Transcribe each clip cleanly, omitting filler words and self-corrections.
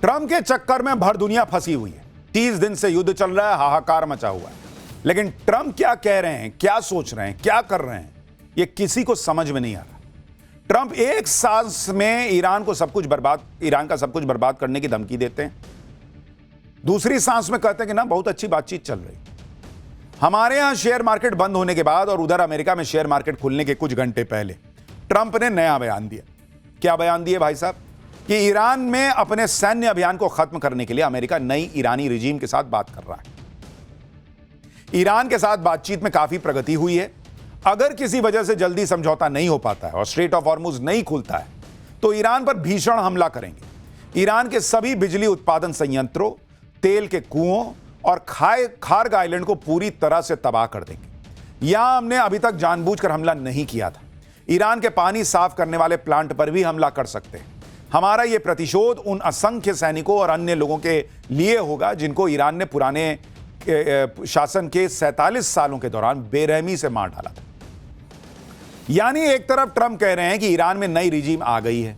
Trump के चक्कर में भर दुनिया फंसी हुई है। 30 दिन से युद्ध चल रहा है, हाहाकार मचा हुआ है। लेकिन ट्रंप क्या कह रहे हैं, क्या सोच रहे हैं, क्या कर रहे हैं, यह किसी को समझ में नहीं आ रहा। ट्रंप एक सांस में ईरान का सब कुछ बर्बाद करने की धमकी देते हैं, दूसरी सांस में कहते हैं कि ना बहुत अच्छी बातचीत चल रही। हमारे यहां शेयर मार्केट बंद होने के बाद और उधर अमेरिका में शेयर मार्केट खुलने के कुछ घंटे पहले ट्रंप ने नया बयान दिया। क्या बयान दिया भाई साहब? कि ईरान में अपने सैन्य अभियान को खत्म करने के लिए अमेरिका नई ईरानी रिजीम के साथ बात कर रहा है। ईरान के साथ बातचीत में काफी प्रगति हुई है। अगर किसी वजह से जल्दी समझौता नहीं हो पाता है और स्ट्रेट ऑफ हॉर्मुज नहीं खुलता है तो ईरान पर भीषण हमला करेंगे। ईरान के सभी बिजली उत्पादन संयंत्रों, तेल के कुओं और खार्ग आइलैंड को पूरी तरह से तबाह कर देंगे। यहां हमने अभी तक जानबूझकर हमला नहीं किया था। ईरान के पानी साफ करने वाले प्लांट पर भी हमला कर सकते हैं। हमारा यह प्रतिशोध उन असंख्य सैनिकों और अन्य लोगों के लिए होगा जिनको ईरान ने पुराने शासन के 47 सालों के दौरान बेरहमी से मार डाला था। यानी एक तरफ ट्रंप कह रहे हैं कि ईरान में नई रिजीम आ गई है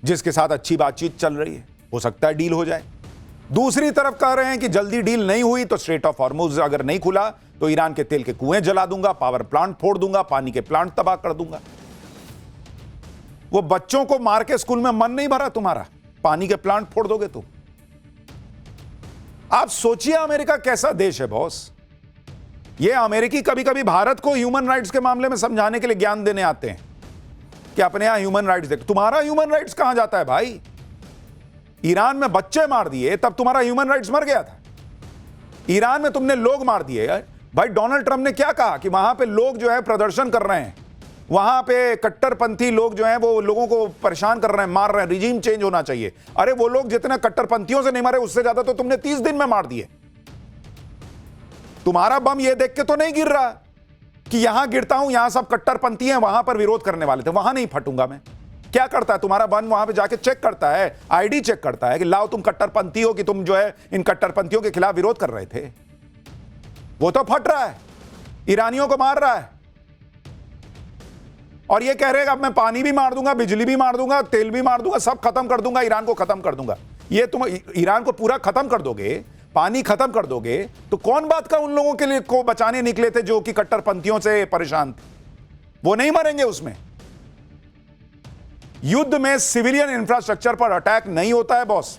जिसके साथ अच्छी बातचीत चल रही है, हो सकता है डील हो जाए। दूसरी तरफ कह रहे हैं कि जल्दी डील नहीं हुई तो स्ट्रेट ऑफ हॉर्मुज अगर नहीं खुला तो ईरान के तेल के कुएं जला दूंगा, पावर प्लांट फोड़ दूंगा, पानी के प्लांट तबाह कर दूंगा। वो बच्चों को मार के स्कूल में मन नहीं भरा तुम्हारा, पानी के प्लांट फोड़ दोगे तुम। आप सोचिए अमेरिका कैसा देश है बॉस। ये अमेरिकी कभी कभी भारत को ह्यूमन राइट्स के मामले में समझाने के लिए ज्ञान देने आते हैं कि अपने यहां ह्यूमन राइट्स देख। तुम्हारा ह्यूमन राइट्स कहां जाता है भाई? ईरान में बच्चे मार दिए तब तुम्हारा ह्यूमन राइट्स मर गया था। ईरान में तुमने लोग मार दिए भाई। डोनाल्ड ट्रंप ने क्या कहा कि वहां पे लोग जो है प्रदर्शन कर रहे हैं, वहां पे कट्टरपंथी लोग जो हैं वो लोगों को परेशान कर रहे हैं, मार रहे हैं, रिजीम चेंज होना चाहिए। अरे वो लोग जितने कट्टरपंथियों से नहीं मारे उससे ज्यादा तो तुमने 30 दिन में मार दिए। तुम्हारा बम ये देख के तो नहीं गिर रहा कि यहां गिरता हूं, यहां सब कट्टरपंथी हैं, वहां पर विरोध करने वाले थे, वहां नहीं फटूंगा मैं। क्या करता है तुम्हारा बम? वहां पे जाके चेक करता है, आईडी चेक करता है कि लाओ तुम कट्टरपंथी हो कि तुम जो है इन कट्टरपंथियों के खिलाफ विरोध कर रहे थे। वो तो फट रहा है, ईरानियों को मार रहा है और ये कह रहे हैं अब मैं पानी भी मार दूंगा, बिजली भी मार दूंगा, तेल भी मार दूंगा, सब खत्म कर दूंगा, ईरान को खत्म कर दूंगा। ये तुम ईरान को पूरा खत्म कर दोगे, पानी खत्म कर दोगे तो कौन बात का उन लोगों के लिए को बचाने निकले थे जो कि कट्टरपंथियों से परेशान थे? वो नहीं मरेंगे उसमें। युद्ध में सिविलियन इंफ्रास्ट्रक्चर पर अटैक नहीं होता है बॉस।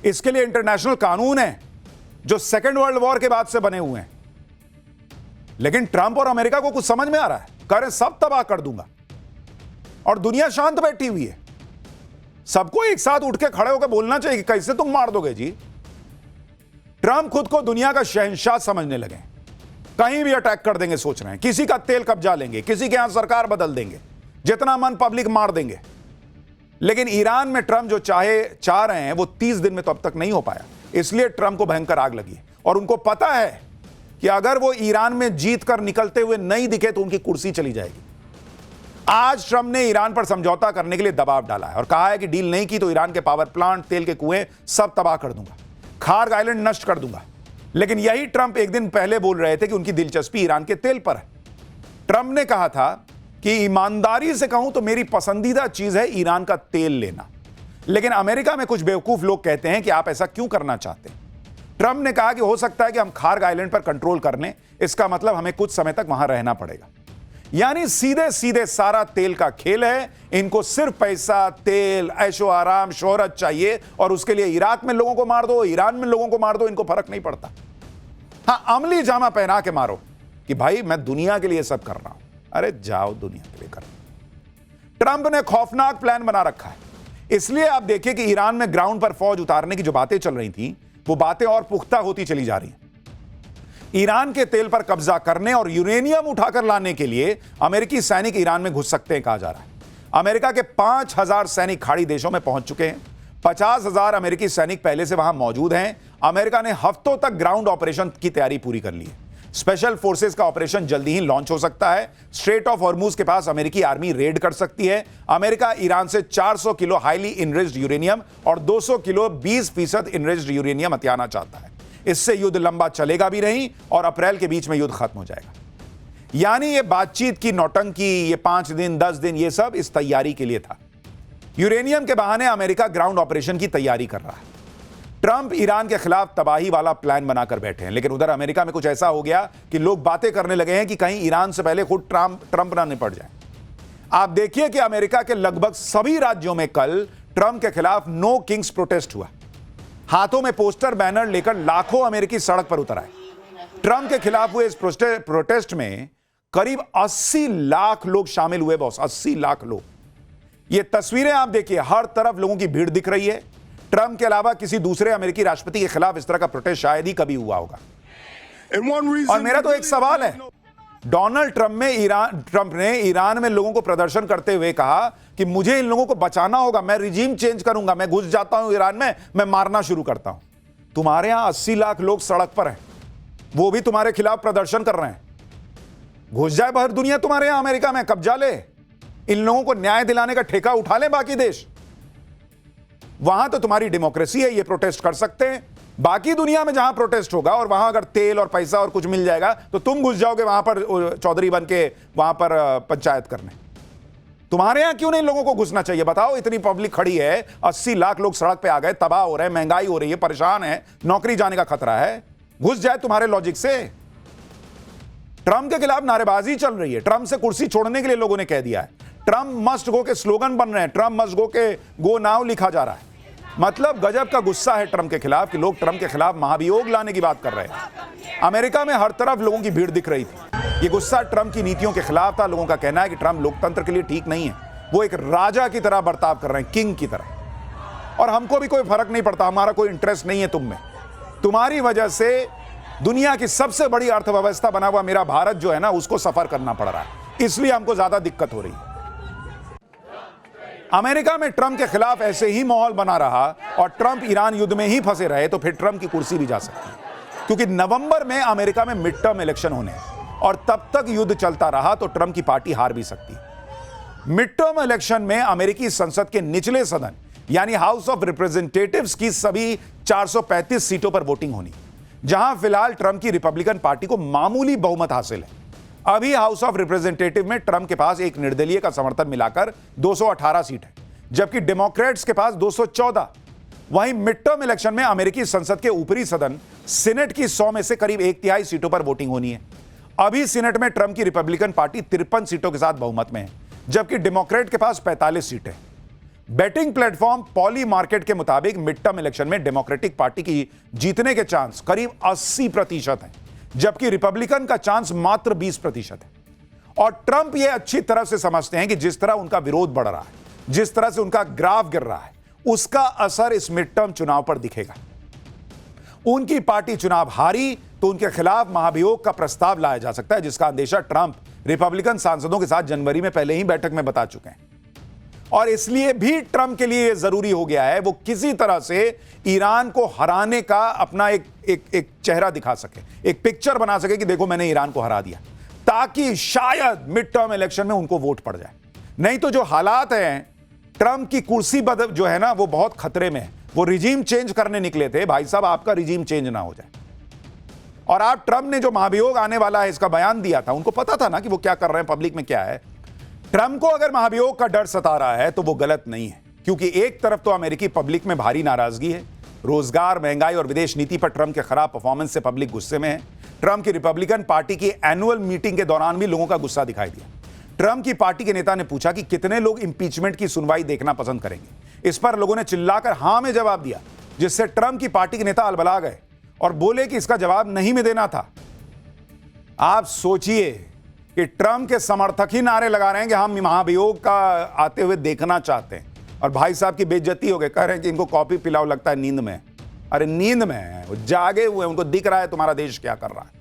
इसके लिए इंटरनेशनल कानून है जो सेकेंड वर्ल्ड वॉर के बाद से बने हुए हैं। लेकिन ट्रंप और अमेरिका को कुछ समझ में आ रहा है, कह रहे सब तबाह कर दूंगा और दुनिया शांत बैठी हुई है। सबको एक साथ उठ के खड़े होकर बोलना चाहिए कि कैसे तुम मार दोगे जी। ट्रंप खुद को दुनिया का शहंशाह समझने लगे, कहीं भी अटैक कर देंगे सोच रहे हैं, किसी का तेल कब्जा लेंगे, किसी के यहां सरकार बदल देंगे, जितना मन पब्लिक मार देंगे। लेकिन ईरान में ट्रंप जो चाह रहे हैं वो 30 दिन में तो अब तक नहीं हो पाया। इसलिए ट्रंप को भयंकर आग लगी और उनको पता है कि अगर वो ईरान में जीत कर निकलते हुए नहीं दिखे तो उनकी कुर्सी चली जाएगी। आज ट्रंप ने ईरान पर समझौता करने के लिए दबाव डाला है और कहा है कि डील नहीं की तो ईरान के पावर प्लांट, तेल के कुएं सब तबाह कर दूंगा, खार्ग आइलैंड नष्ट कर दूंगा। लेकिन यही ट्रंप एक दिन पहले बोल रहे थे कि उनकी दिलचस्पी ईरान के तेल पर है। ट्रंप ने कहा था कि ईमानदारी से कहूं तो मेरी पसंदीदा चीज है ईरान का तेल लेना। लेकिन अमेरिका में कुछ बेवकूफ लोग कहते हैं कि आप ऐसा क्यों करना चाहते हैं। ट्रंप ने कहा कि हो सकता है कि हम खार्ग आइलैंड पर कंट्रोल कर लें, इसका मतलब हमें कुछ समय तक वहां रहना पड़ेगा। यानी सीधे सीधे सारा तेल का खेल है। इनको सिर्फ पैसा, तेल, ऐशो आराम, शोहरत चाहिए और उसके लिए इराक में लोगों को मार दो, ईरान में लोगों को मार दो, इनको फर्क नहीं पड़ता। हां, अमली जामा पहना के मारो कि भाई मैं दुनिया के लिए सब कर रहा हूं। अरे जाओ दुनिया के लिए कर। ट्रंप ने खौफनाक प्लान बना रखा है। इसलिए आप देखिए कि ईरान में ग्राउंड पर फौज उतारने की जो बातें चल रही थी वो बातें और पुख्ता होती चली जा रही हैं। ईरान के तेल पर कब्जा करने और यूरेनियम उठाकर लाने के लिए अमेरिकी सैनिक ईरान में घुस सकते हैं कहा जा रहा है। अमेरिका के 5000 सैनिक खाड़ी देशों में पहुंच चुके हैं। 50,000 अमेरिकी सैनिक पहले से वहां मौजूद हैं। अमेरिका ने हफ्तों तक ग्राउंड ऑपरेशन की तैयारी पूरी कर ली है। स्पेशल फोर्सेस का ऑपरेशन जल्दी ही लॉन्च हो सकता है। स्ट्रेट ऑफ हॉर्मुज के पास अमेरिकी आर्मी रेड कर सकती है। अमेरिका ईरान से 400 किलो हाईली इनरिच्ड यूरेनियम और 200 किलो 20% इनरिच्ड यूरेनियम हथियाना चाहता है। इससे युद्ध लंबा चलेगा भी नहीं और अप्रैल के बीच में युद्ध खत्म हो जाएगा। यानी ये बातचीत की नौटंकी, ये 5 दिन 10 दिन, ये सब इस तैयारी के लिए था। यूरेनियम के बहाने अमेरिका ग्राउंड ऑपरेशन की तैयारी कर रहा है। ट्रंप ईरान के खिलाफ तबाही वाला प्लान बनाकर बैठे हैं, लेकिन उधर अमेरिका में कुछ ऐसा हो गया कि लोग बातें करने लगे हैं कि कहीं ईरान से पहले खुद ट्रंप ना निपट जाए। आप देखिए कि अमेरिका के लगभग सभी राज्यों में कल ट्रंप के खिलाफ नो किंग्स प्रोटेस्ट हुआ। हाथों में पोस्टर बैनर लेकर लाखों अमेरिकी सड़क पर उतर आए। ट्रंप के खिलाफ हुए इस प्रोटेस्ट में करीब 80 लाख लोग शामिल हुए बॉस, 80 लाख लोग। ये तस्वीरें आप देखिए, हर तरफ लोगों की भीड़ दिख रही है। ट्रंप के अलावा किसी दूसरे अमेरिकी राष्ट्रपति के खिलाफ इस तरह का प्रोटेस्ट शायद ही कभी हुआ होगा। और मेरा तो एक सवाल है, डोनाल्ड ट्रंप ने ईरान में लोगों को प्रदर्शन करते हुए कहा कि मुझे इन लोगों को बचाना होगा, मैं रिजीम चेंज करूंगा, मैं घुस जाता हूं ईरान में, मैं मारना शुरू करता हूं। तुम्हारे यहां 80 लाख लोग सड़क पर हैं, वो भी तुम्हारे खिलाफ प्रदर्शन कर रहे हैं। घुस जाए बाहर दुनिया तुम्हारे यहां अमेरिका में, कब्जा ले, इन लोगों को न्याय दिलाने का ठेका उठा ले बाकी देश। वहां तो तुम्हारी डेमोक्रेसी है, ये प्रोटेस्ट कर सकते हैं। बाकी दुनिया में जहां प्रोटेस्ट होगा और वहां अगर तेल और पैसा और कुछ मिल जाएगा तो तुम घुस जाओगे वहां पर चौधरी बन के वहां पर पंचायत करने। तुम्हारे यहां क्यों नहीं लोगों को घुसना चाहिए? बताओ, इतनी पब्लिक खड़ी है, 80 लाख लोग सड़क पे आ गए, तबाह हो रहे हैं, महंगाई हो रही है, परेशान है, नौकरी जाने का खतरा है, घुस जाए तुम्हारे लॉजिक से। ट्रंप के खिलाफ नारेबाजी चल रही है, ट्रंप से कुर्सी छोड़ने के लिए लोगों ने कह दिया है। ट्रंप मस्ट गो के स्लोगन बन रहे हैं, ट्रंप मस्ट गो के गो नाउ लिखा जा रहा है। मतलब गजब का गुस्सा है ट्रंप के खिलाफ कि लोग ट्रंप के खिलाफ महाभियोग लाने की बात कर रहे हैं। अमेरिका में हर तरफ लोगों की भीड़ दिख रही थी। ये गुस्सा ट्रंप की नीतियों के खिलाफ था। लोगों का कहना है कि ट्रंप लोकतंत्र के लिए ठीक नहीं है, वो एक राजा की तरह बर्ताव कर रहे हैं, किंग की तरह। और हमको भी कोई फर्क नहीं पड़ता, हमारा कोई इंटरेस्ट नहीं है तुम में। तुम्हारी वजह से दुनिया की सबसे बड़ी अर्थव्यवस्था बना हुआ मेरा भारत जो है ना, उसको सफर करना पड़ रहा है, इसलिए हमको ज्यादा दिक्कत हो रही है। अमेरिका में ट्रंप के खिलाफ ऐसे ही माहौल बना रहा और ट्रंप ईरान युद्ध में ही फंसे रहे तो फिर ट्रंप की कुर्सी भी जा सकती है, क्योंकि नवंबर में अमेरिका में मिड टर्म इलेक्शन होने हैं और तब तक युद्ध चलता रहा तो ट्रंप की पार्टी हार भी सकती है। मिड टर्म इलेक्शन में अमेरिकी संसद के निचले सदन यानी हाउस ऑफ रिप्रेजेंटेटिव्स की सभी 435 सीटों पर वोटिंग होनी, जहां फिलहाल ट्रंप की रिपब्लिकन पार्टी को मामूली बहुमत हासिल है। अभी हाउस ऑफ रिप्रेजेंटेटिव में ट्रंप के पास एक निर्दलीय का समर्थन मिलाकर 218 सीट है, जबकि डेमोक्रेट्स के पास 214। वहीं मिड टर्म इलेक्शन में अमेरिकी संसद के ऊपरी सदन सीनेट की 100 में से करीब 1/3 सीटों पर वोटिंग होनी है। अभी सीनेट में ट्रंप की रिपब्लिकन पार्टी 53 सीटों के साथ बहुमत में है, जबकि डेमोक्रेट के पास 45 सीटें। बैटिंग प्लेटफॉर्म पॉली मार्केट के मुताबिक मिड टर्म इलेक्शन में डेमोक्रेटिक पार्टी की जीतने के चांस करीब 80% है, जबकि रिपब्लिकन का चांस मात्र 20% है। और ट्रंप यह अच्छी तरह से समझते हैं कि जिस तरह उनका विरोध बढ़ रहा है, जिस तरह से उनका ग्राफ गिर रहा है, उसका असर इस मिड टर्म चुनाव पर दिखेगा। उनकी पार्टी चुनाव हारी तो उनके खिलाफ महाभियोग का प्रस्ताव लाया जा सकता है, जिसका अंदेशा ट्रंप रिपब्लिकन सांसदों के साथ जनवरी में पहले ही बैठक में बता चुके हैं। और इसलिए भी ट्रंप के लिए यह जरूरी हो गया है वो किसी तरह से ईरान को हराने का अपना एक चेहरा दिखा सके, एक पिक्चर बना सके कि देखो मैंने ईरान को हरा दिया, ताकि शायद मिड टर्म इलेक्शन में उनको वोट पड़ जाए। नहीं तो जो हालात हैं, ट्रंप की कुर्सी जो है ना, वो बहुत खतरे में है। वो रिजीम चेंज करने निकले थे, भाई साहब आपका रिजीम चेंज ना हो जाए। और आप ट्रंप ने जो महाभियोग आने वाला है इसका बयान दिया था, उनको पता था ना कि वो क्या कर रहे हैं, पब्लिक में क्या है। ट्रंप को अगर महाभियोग का डर सता रहा है तो वो गलत नहीं है, क्योंकि एक तरफ तो अमेरिकी पब्लिक में भारी नाराजगी है, रोजगार, महंगाई और विदेश नीति पर ट्रंप के खराब परफॉर्मेंस से पब्लिक गुस्से में है। ट्रंप की रिपब्लिकन पार्टी की एनुअल मीटिंग के दौरान भी लोगों का गुस्सा दिखाई दिया। ट्रंप की पार्टी के नेता ने पूछा कि कितने लोग इंपीचमेंट की सुनवाई देखना पसंद करेंगे। इस पर लोगों ने चिल्लाकर हां में जवाब दिया, जिससे ट्रंप की पार्टी के नेता अलबला गए और बोले कि इसका जवाब नहीं में देना था। आप सोचिए कि ट्रंप के समर्थक ही नारे लगा रहे हैं कि हम महाभियोग का आते हुए देखना चाहते हैं, और भाई साहब की बेइज्जती हो गई, कह रहे हैं कि इनको कॉफी पिलाओ, लगता है नींद में। अरे नींद में है, वो जागे हुए, उनको दिख रहा है तुम्हारा देश क्या कर रहा है।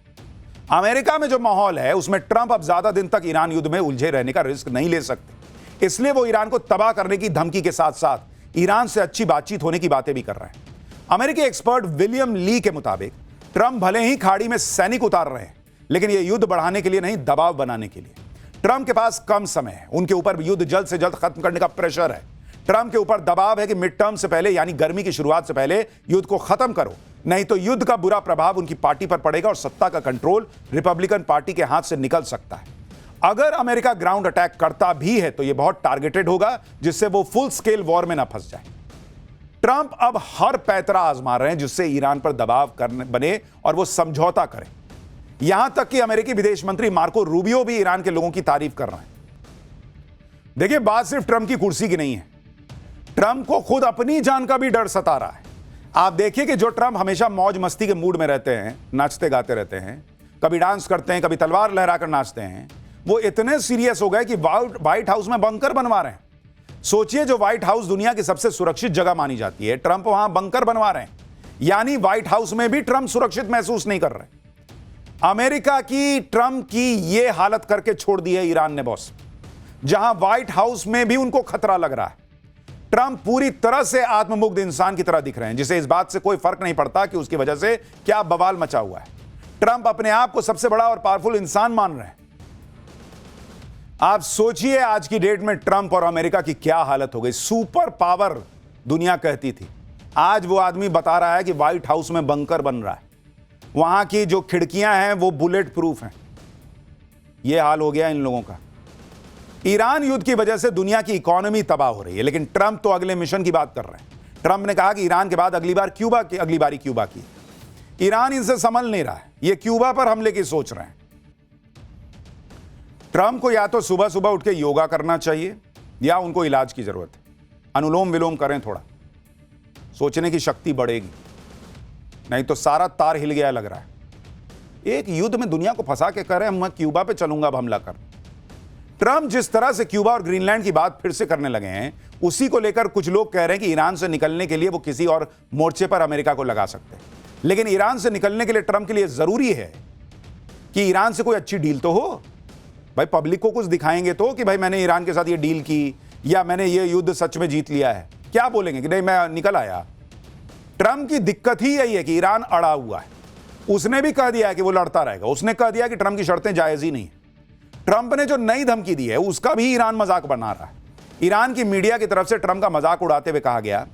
अमेरिका में जो माहौल है उसमें ट्रंप अब ज्यादा दिन तक ईरान युद्ध में उलझे रहने का रिस्क नहीं ले सकते, इसलिए वो ईरान को तबाह करने की धमकी के साथ साथ ईरान से अच्छी बातचीत होने की बातें भी कर रहे हैं। अमेरिकी एक्सपर्ट विलियम ली के मुताबिक ट्रंप भले ही खाड़ी में सैनिक उतार रहे हैं, लेकिन यह युद्ध बढ़ाने के लिए नहीं, दबाव बनाने के लिए। ट्रंप के पास कम समय है, उनके ऊपर युद्ध जल्द से जल्द खत्म करने का प्रेशर है। ट्रंप के ऊपर दबाव है कि मिड टर्म से पहले यानी गर्मी की शुरुआत से पहले युद्ध को खत्म करो, नहीं तो युद्ध का बुरा प्रभाव उनकी पार्टी पर पड़ेगा और सत्ता का कंट्रोल रिपब्लिकन पार्टी के हाथ से निकल सकता है। अगर अमेरिका ग्राउंड अटैक करता भी है तो यह बहुत टारगेटेड होगा, जिससे वो फुल स्केल वॉर में ना फंस जाए। ट्रंप अब हर पैतरा आजमा रहे हैं जिससे ईरान पर दबाव करने बने और वो समझौता करें। यहां तक कि अमेरिकी विदेश मंत्री मार्को रूबियो भी ईरान के लोगों की तारीफ कर रहे हैं। देखिए, बात सिर्फ ट्रंप की कुर्सी की नहीं है, ट्रंप को खुद अपनी जान का भी डर सता रहा है। आप देखिए कि जो ट्रंप हमेशा मौज मस्ती के मूड में रहते हैं, नाचते गाते रहते हैं, कभी डांस करते हैं, कभी तलवार लहराकर नाचते हैं, वो इतने सीरियस हो गए कि व्हाइट हाउस में बंकर बनवा रहे हैं। सोचिए, जो व्हाइट हाउस दुनिया की सबसे सुरक्षित जगह मानी जाती है, ट्रंप वहां बंकर बनवा रहे हैं। यानी व्हाइट हाउस में भी ट्रंप सुरक्षित महसूस नहीं कर रहे। अमेरिका की ट्रंप की यह हालत करके छोड़ दी है ईरान ने बॉस, जहां व्हाइट हाउस में भी उनको खतरा लग रहा है। ट्रंप पूरी तरह से आत्ममुग्ध इंसान की तरह दिख रहे हैं, जिसे इस बात से कोई फर्क नहीं पड़ता कि उसकी वजह से क्या बवाल मचा हुआ है। ट्रंप अपने आप को सबसे बड़ा और पावरफुल इंसान मान रहे हैं। आप सोचिए, आज की डेट में ट्रंप और अमेरिका की क्या हालत हो गई। सुपर पावर दुनिया कहती थी, आज वो आदमी बता रहा है कि व्हाइट हाउस में बंकर बन रहा है, वहां की जो खिड़कियां हैं वो बुलेट प्रूफ हैं। ये हाल हो गया इन लोगों का। ईरान युद्ध की वजह से दुनिया की इकोनॉमी तबाह हो रही है, लेकिन ट्रंप तो अगले मिशन की बात कर रहे हैं। ट्रंप ने कहा कि ईरान के बाद अगली बारी क्यूबा की। ईरान इनसे संभल नहीं रहा है, ये क्यूबा पर हमले की सोच रहे हैं। ट्रंप को या तो सुबह सुबह उठ के योगा करना चाहिए या उनको इलाज की जरूरत है। अनुलोम विलोम करें, थोड़ा सोचने की शक्ति बढ़ेगी, नहीं तो सारा तार हिल गया लग रहा है। एक युद्ध में दुनिया को फंसा के कह रहे हैं मैं क्यूबा पे चलूंगा अब हमला कर। ट्रंप जिस तरह से क्यूबा और ग्रीनलैंड की बात फिर से करने लगे हैं, उसी को लेकर कुछ लोग कह रहे हैं कि ईरान से निकलने के लिए वो किसी और मोर्चे पर अमेरिका को लगा सकते हैं। लेकिन ईरान से निकलने के लिए ट्रंप के लिए जरूरी है कि ईरान से कोई अच्छी डील तो हो। भाई, पब्लिक को कुछ दिखाएंगे तो कि भाई मैंने ईरान के साथ ये डील की या मैंने ये युद्ध सच में जीत लिया है। क्या बोलेंगे कि नहीं मैं निकल आया। ट्रंप की दिक्कत ही यही है कि ईरान अड़ा हुआ है। उसने भी कह दिया है कि वो लड़ता रहेगा। उसने कह दिया कि ट्रंप की शर्तें जायज ही नहीं। ट्रंप ने जो नई धमकी दी है उसका भी ईरान मजाक बना रहा है। ईरान की मीडिया की तरफ से ट्रंप का मजाक उड़ाते हुए कहा गया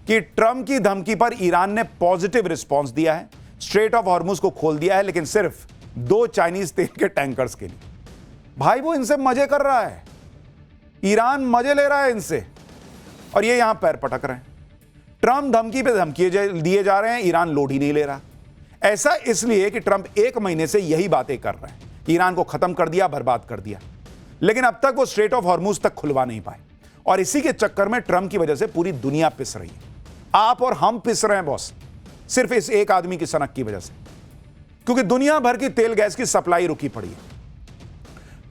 कि ट्रंप की धमकी पर ईरान ने पॉजिटिव रिस्पॉन्स दिया है, स्ट्रेट ऑफ हॉर्मुज को खोल दिया है, लेकिन सिर्फ 2 चाइनीज तेल के टैंकर्स के लिए। भाई, वो इनसे मजे कर रहा है, ईरान मजे ले रहा है इनसे, और ये यहां पैर पटक रहे हैं। ट्रंप धमकी पे धमकी दिए जा रहे हैं, ईरान लोड ही नहीं ले रहा। ऐसा इसलिए कि ट्रंप 1 महीने से यही बातें कर रहे हैं, ईरान को खत्म कर दिया, बर्बाद कर दिया, लेकिन अब तक वो स्ट्रेट ऑफ हॉर्मुज तक खुलवा नहीं पाए। और इसी के चक्कर में ट्रंप की वजह से पूरी दुनिया पिस रही है। आप और हम पिस रहे हैं बॉस, सिर्फ इस एक आदमी की सनक की वजह से, क्योंकि दुनिया भर की तेल गैस की सप्लाई रुकी पड़ी है।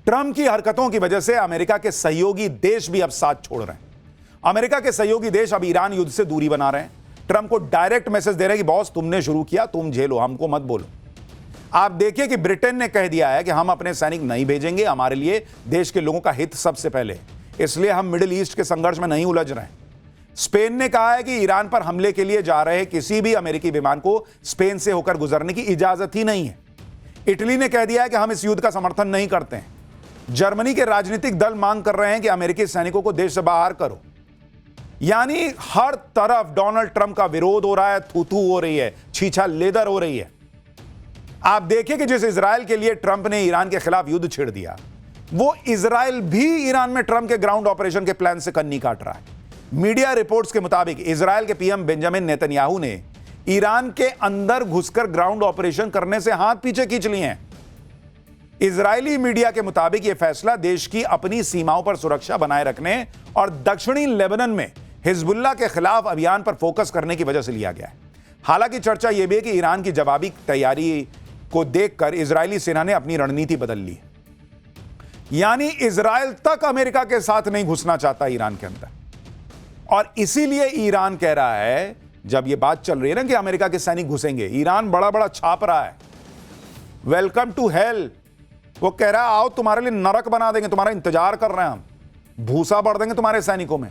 ट्रंप की हरकतों की वजह से अमेरिका के सहयोगी देश भी अब साथ छोड़ रहे हैं। अमेरिका के सहयोगी देश अब ईरान युद्ध से दूरी बना रहे हैं। ट्रंप को डायरेक्ट मैसेज दे रहे हैं कि बॉस तुमने शुरू किया, तुम झेलो, हमको मत बोलो। आप देखिए कि ब्रिटेन ने कह दिया है कि हम अपने सैनिक नहीं भेजेंगे, हमारे लिए देश के लोगों का हित सबसे पहले, इसलिए हम मिडिल ईस्ट के संघर्ष में नहीं उलझ रहे हैं। स्पेन ने कहा है कि ईरान पर हमले के लिए जा रहे किसी भी अमेरिकी विमान को स्पेन से होकर गुजरने की इजाजत ही नहीं है। इटली ने कह दिया है कि हम इस युद्ध का समर्थन नहीं करते हैं। जर्मनी के राजनीतिक दल मांग कर रहे हैं कि अमेरिकी सैनिकों को देश से बाहर करो। यानी हर तरफ डोनाल्ड ट्रंप का विरोध हो रहा है, थू-थू हो रही है, छीछा लेदर हो रही है। आप देखिए कि जिस इजराइल के लिए ट्रंप ने ईरान के खिलाफ युद्ध छेड़ दिया, वो इजराइल भी ईरान में ट्रंप के ग्राउंड ऑपरेशन के प्लान से कन्नी काट रहा है। मीडिया रिपोर्ट्स के मुताबिक इजराइल के पीएम बेंजामिन नेतन्याहू ने ईरान के अंदर घुसकर ग्राउंड ऑपरेशन करने से हाथ पीछे खींच लिए हैं। इजरायली मीडिया के मुताबिक यह फैसला देश की अपनी सीमाओं पर सुरक्षा बनाए रखने और दक्षिणी लेबनान में हिजबुल्लाह के खिलाफ अभियान पर फोकस करने की वजह से लिया गया है। हालांकि चर्चा यह भी है कि ईरान की जवाबी तैयारी को देखकर इजरायली सेना ने अपनी रणनीति बदल ली। यानी इजराइल तक अमेरिका के साथ नहीं घुसना चाहता ईरान के अंदर, और इसीलिए ईरान कह रहा है, जब यह बात चल रही है ना कि अमेरिका के सैनिक घुसेंगे, ईरान बड़ा बड़ा छाप रहा है, वेलकम टू हेल। वो कह रहा है आओ तुम्हारे लिए नरक बना देंगे, तुम्हारा इंतजार कर रहे हैं हम, भूसा भर देंगे तुम्हारे सैनिकों में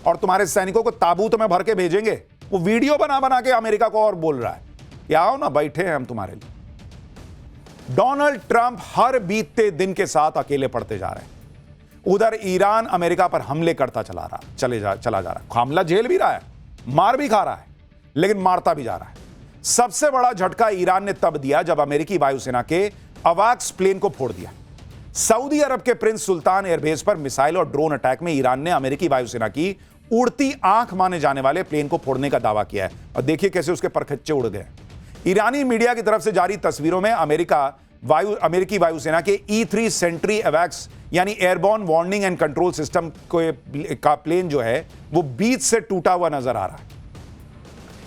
और तुम्हारे सैनिकों को ताबूत में भर के भेजेंगे। वो वीडियो बना बना के अमेरिका को और बोल रहा है कि आओ ना, बैठे हैं हम तुम्हारे लिए। डोनाल्ड ट्रंप हर बीतते दिन के साथ अकेले पड़ते जा रहे हैं। उधर ईरान अमेरिका पर हमले करता चला जा रहा है, हमला झेल भी रहा है, मार भी खा रहा है, लेकिन मारता भी जा रहा है। सबसे बड़ा झटका ईरान ने तब दिया जब अमेरिकी वायुसेना के अवाक्स प्लेन को फोड़ दिया। सऊदी अरब के प्रिंस सुल्तान एयरबेस पर मिसाइल और ड्रोन अटैक में ईरान ने अमेरिकी वायुसेना की उड़ती आंख माने जाने वाले प्लेन को फोड़ने का दावा किया है। और देखिए कैसे उसके परखच्चे उड़ गए। ईरानी मीडिया की तरफ से जारी तस्वीरों में अमेरिकी वायुसेना के E-3 सेंट्री एवैक्स यानी airborne warning and control system का प्लेन जो है वो बीच से टूटा हुआ नजर आ रहा है।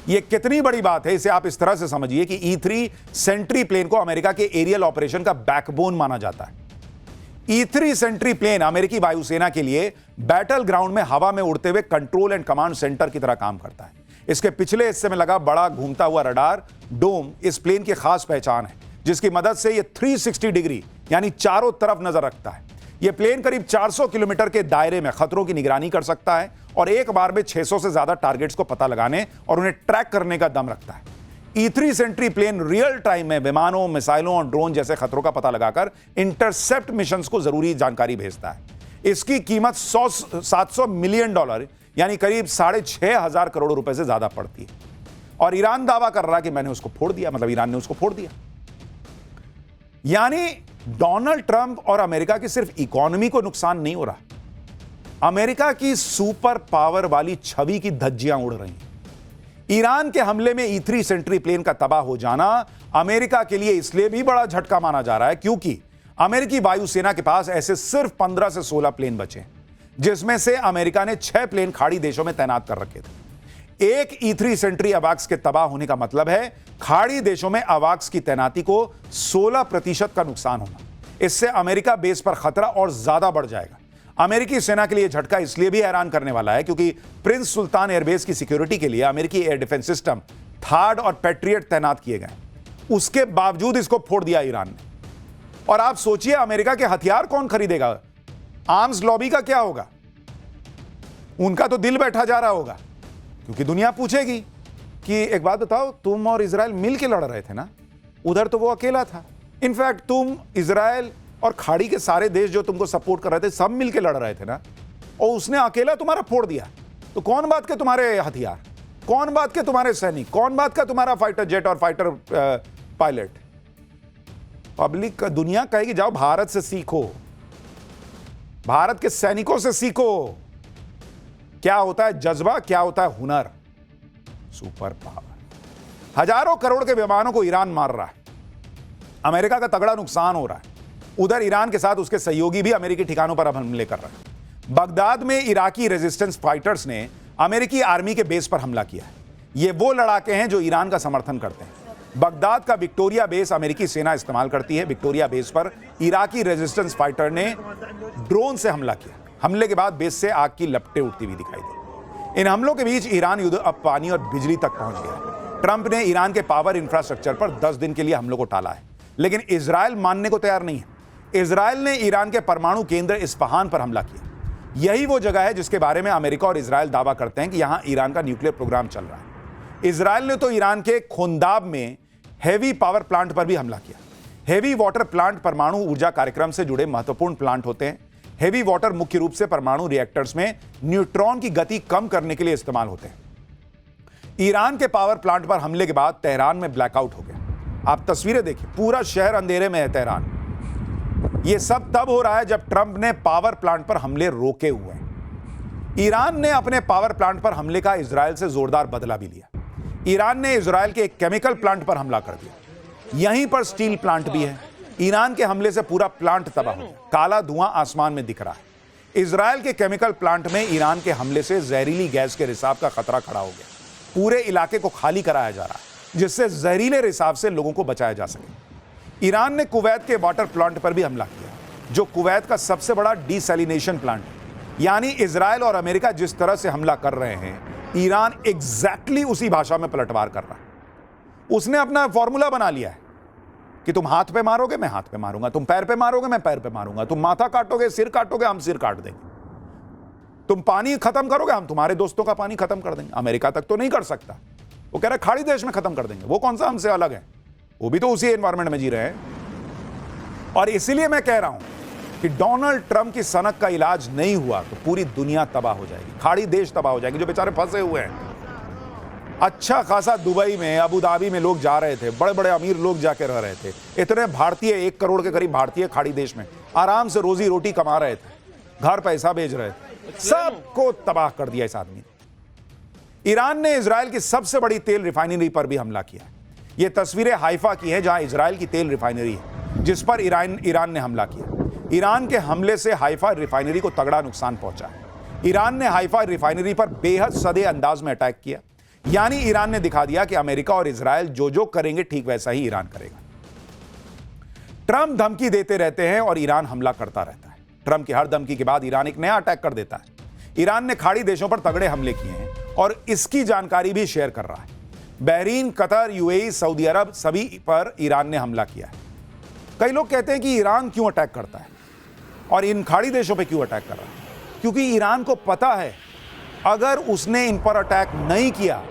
यह कितनी बड़ी बात है इसे आप इस तरह से समझिए कि E-3 सेंट्री प्लेन को अमेरिका के एरियल ऑपरेशन का बैकबोन माना जाता है। E-3 सेंट्री प्लेन अमेरिकी वायुसेना के लिए बैटल ग्राउंड में हवा में उड़ते हुए कंट्रोल एंड कमांड सेंटर की तरह काम करता है। इसके पिछले हिस्से में लगा बड़ा घूमता हुआ रडार डोम इस प्लेन की खास पहचान है, जिसकी मदद से यह 360 डिग्री यानी चारों तरफ नजर रखता है। यह प्लेन करीब 400 किलोमीटर के दायरे में खतरों की निगरानी कर सकता है और एक बार में 600 से ज्यादा टारगेट्स को पता लगाने और उन्हें ट्रैक करने का दम रखता है। E-3 Sentry plane real time में विमानों, मिसाइलों और ड्रोन जैसे खतरों का पता लगाकर इंटरसेप्ट मिशंस को जरूरी जानकारी भेजता है। इसकी कीमत $700 मिलियन यानी करीब 6,500 करोड़ रुपए से ज्यादा पड़ती है। और ईरान दावा कर रहा है कि मैंने उसको फोड़ दिया, मतलब ईरान ने उसको फोड़ दिया। यानी डोनाल्ड ट्रंप और अमेरिका की सिर्फ इकोनॉमी को नुकसान नहीं हो रहा, अमेरिका की सुपर पावर वाली छवि की धज्जियां उड़ रही हैं। ईरान के हमले में E-3 सेंट्री प्लेन का तबाह हो जाना अमेरिका के लिए इसलिए भी बड़ा झटका माना जा रहा है क्योंकि अमेरिकी वायुसेना के पास ऐसे सिर्फ 15 से 16 प्लेन बचे हैं, जिसमें से अमेरिका ने 6 प्लेन खाड़ी देशों में तैनात कर रखे थे। एक E-3 सेंट्री अवाक्स के तबाह होने का मतलब है खाड़ी देशों में अवाक्स की तैनाती को 16% का नुकसान होना। इससे अमेरिका बेस पर खतरा और ज्यादा बढ़ जाएगा। अमेरिकी सेना के लिए झटका इसलिए भी हैरान करने वाला है क्योंकि प्रिंस सुल्तान एयरबेस की सिक्योरिटी के लिए अमेरिकी एयर डिफेंस सिस्टम थार्ड और पैट्रियट तैनात किए गए। उसके बावजूद इसको फोड़ दिया ईरान ने। और आप सोचिए अमेरिका के हथियार कौन खरीदेगा? आर्म्स लॉबी का क्या होगा? उनका तो दिल बैठा जा रहा होगा क्योंकि दुनिया पूछेगी कि एक बात बताओ, तुम और इजराइल मिल के लड़ रहे थे ना, उधर तो वो अकेला था। इनफैक्ट तुम, इजराइल और खाड़ी के सारे देश जो तुमको सपोर्ट कर रहे थे सब मिलके लड़ रहे थे ना, और उसने अकेला तुम्हारा फोड़ दिया। तो कौन बात के तुम्हारे हथियार, कौन बात के तुम्हारे सैनिक, कौन बात का तुम्हारा फाइटर जेट और फाइटर पायलट? पब्लिक का दुनिया कहेगी जाओ भारत से सीखो, भारत के सैनिकों से सीखो क्या होता है जज्बा, क्या होता है हुनर, सुपर पावर। हजारों करोड़ के विमानों को ईरान मार रहा है, अमेरिका का तगड़ा नुकसान हो रहा है। उधर ईरान के साथ उसके सहयोगी भी अमेरिकी ठिकानों पर अब हमले कर रहे हैं। बगदाद में इराकी रेजिस्टेंस फाइटर्स ने अमेरिकी आर्मी के बेस पर हमला किया है। ये वो लड़ाके हैं जो ईरान का समर्थन करते हैं। बगदाद का विक्टोरिया बेस अमेरिकी सेना इस्तेमाल करती है। विक्टोरिया बेस पर इराकी रेजिस्टेंस फाइटर ने ड्रोन से हमला किया। हमले के बाद बेस से आग की लपटें उठती हुई दिखाई दी। इन हमलों के बीच ईरान युद्ध अब पानी और बिजली तक पहुंच गया है। ट्रंप ने ईरान के पावर इंफ्रास्ट्रक्चर पर 10 दिन के लिए हमलों को टाला है, लेकिन इजराइल मानने को तैयार नहीं है। इजराइल ने ईरान के परमाणु केंद्र इस्फहान पर हमला किया। यही वो जगह है जिसके बारे में अमेरिका और इजराइल दावा करते हैं कि यहां ईरान का न्यूक्लियर प्रोग्राम चल रहा है। इजराइल ने तो ईरान के खोंदाब में हेवी पावर प्लांट पर भी हमला किया। हेवी वाटर प्लांट परमाणु ऊर्जा कार्यक्रम से जुड़े महत्वपूर्ण प्लांट होते हैं। हेवी वाटर मुख्य रूप से परमाणु रिएक्टर्स में न्यूट्रॉन की गति कम करने के लिए इस्तेमाल होते हैं। ईरान के पावर प्लांट पर हमले के बाद तेहरान में ब्लैकआउट हो गया। आप तस्वीरें देखिए, पूरा शहर अंधेरे में है तेहरान। यह सब तब हो रहा है जब ट्रंप ने पावर प्लांट पर हमले रोके हुए हैं। ईरान ने अपने पावर प्लांट पर हमले का इजराइल से जोरदार बदला भी लिया। ईरान ने इजराइल के एक केमिकल प्लांट पर हमला कर दिया। यहीं पर स्टील प्लांट भी है। ईरान के हमले से पूरा प्लांट तबाह हो गया। काला धुआं आसमान में दिख रहा है। इजराइल के केमिकल प्लांट में ईरान के हमले से जहरीली गैस के रिसाव का खतरा खड़ा हो गया। पूरे इलाके को खाली कराया जा रहा है जिससे जहरीले रिसाव से लोगों को बचाया जा सके। ईरान ने कुवैत के वाटर प्लांट पर भी हमला किया, जो कुवैत का सबसे बड़ा डिसैलिनेशन प्लांट है। यानी इजराइल और अमेरिका जिस तरह से हमला कर रहे हैं, ईरान एग्जैक्टली उसी भाषा में पलटवार कर रहा है। उसने अपना फॉर्मूला बना लिया है कि तुम हाथ पे मारोगे, मैं हाथ पे मारूंगा, तुम पैर पे मारोगे, मैं पैर पे मारूंगा, तुम माथा काटोगे, सिर काटोगे, हम सिर काट देंगे, तुम पानी खत्म करोगे, हम तुम्हारे दोस्तों का पानी खत्म कर देंगे। अमेरिका तक तो नहीं कर सकता, वो कह रहा है खाड़ी देश में खत्म कर देंगे। वो कौन सा हमसे अलग है? वो भी तो उसी एनवायरमेंट में जी रहे हैं। और इसीलिए मैं कह रहा हूं कि डोनाल्ड ट्रंप की सनक का इलाज नहीं हुआ तो पूरी दुनिया तबाह हो जाएगी, खाड़ी देश तबाह हो जाएगी जो बेचारे फंसे हुए हैं। अच्छा खासा दुबई में, अबू धाबी में लोग जा रहे थे, बड़े बड़े अमीर लोग जाके रह रहे थे। इतने भारतीय, 1 करोड़ के करीब भारतीय खाड़ी देश में आराम से रोजी रोटी कमा रहे थे, घर पैसा भेज रहे थे, सबको तबाह कर दिया इस आदमी ने। ईरान ने इजराइल की सबसे बड़ी तेल रिफाइनरी पर भी हमला किया। यह तस्वीरें हाइफा की हैं, जहां इजराइल की तेल रिफाइनरी है, जिस पर ईरान ने हमला किया। ईरान के हमले से हाइफा रिफाइनरी को तगड़ा नुकसान पहुंचा है। ईरान ने हाइफा रिफाइनरी पर बेहद सधे अंदाज में अटैक किया, यानी ईरान ने दिखा दिया कि अमेरिका और इजराइल जो जो करेंगे ठीक वैसा ही ईरान करेगा। ट्रंप धमकी देते रहते हैं और ईरान हमला करता रहता है। ट्रंप की हर धमकी के बाद ईरान एक नया अटैक कर देता है। ईरान ने खाड़ी देशों पर तगड़े हमले किए हैं और इसकी जानकारी भी शेयर कर रहा है। बहरीन, कतर, यूएई, सऊदी अरब, सभी पर ईरान ने हमला किया है। कई लोग कहते हैं कि ईरान क्यों अटैक करता है और इन खाड़ी देशों पे क्यों अटैक कर रहा है? क्योंकि ईरान को पता है अगर उसने इन पर अटैक नहीं किया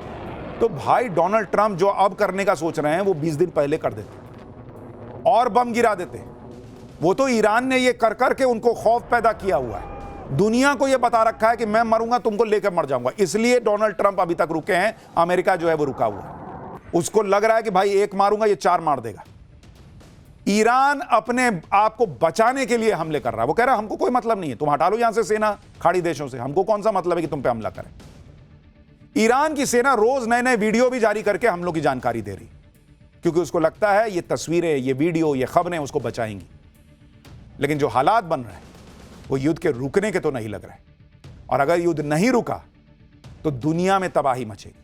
तो भाई डोनाल्ड ट्रंप जो अब करने का सोच रहे हैं वो 20 दिन पहले कर देते और बम गिरा देते। वो तो ईरान ने ये कर करके उनको खौफ पैदा किया हुआ है। दुनिया को ये बता रखा है कि मैं मरूंगा तुमको लेकर मर जाऊंगा, इसलिए डोनाल्ड ट्रंप अभी तक रुके हैं। अमेरिका जो है वो रुका हुआ है। उसको लग रहा है कि भाई एक मारूंगा ये 4 मार देगा। ईरान अपने आप को बचाने के लिए हमले कर रहा है। वो कह रहा है हमको कोई मतलब नहीं है, तुम हटा लो यहां से सेना खाड़ी देशों से, हमको कौन सा मतलब है कि तुम पे हमला करें। ईरान की सेना रोज नए नए वीडियो भी जारी करके हमलों की जानकारी दे रही, क्योंकि उसको लगता है ये तस्वीरें, ये वीडियो, ये खबरें उसको बचाएंगी। लेकिन जो हालात बन रहे हैं वो युद्ध के रुकने के तो नहीं लग रहे, और अगर युद्ध नहीं रुका तो दुनिया में तबाही मचेगी।